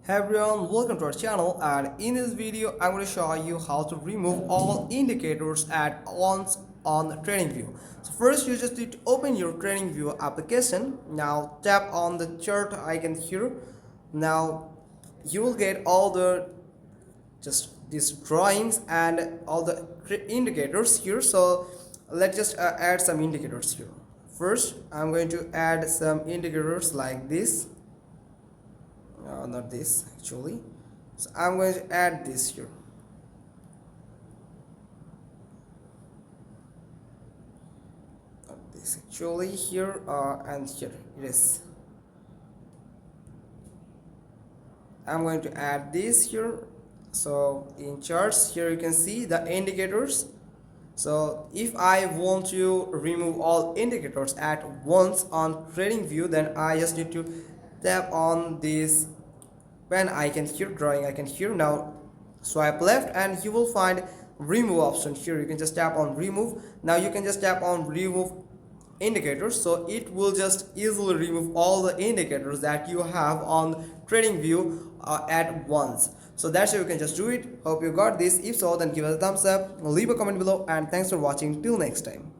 Hey everyone, welcome to our channel, and in this video I'm going to show you how to remove all indicators at once on TradingView. So first you just need to open your TradingView application. Now tap on the chart icon here. Now you will get all the just these drawings and all the indicators here. So let's just add some indicators here. First I'm going to add some indicators like this. Not this actually, so I'm going to add this here. Not this actually, here and here it is. I'm going to add this here. So in charts here you can see the indicators. So if I want to remove all indicators at once on TradingView, then I just need to tap on this pen icon here, drawing icon here. Now swipe left and you will find remove option here. You can just tap on remove. Now you can just tap on remove indicators, so it will just easily remove all the indicators that you have on TradingView at once. So that's how you can just do it. Hope you got this. If so, then give us a thumbs up, leave a comment below, and thanks for watching. Till next time.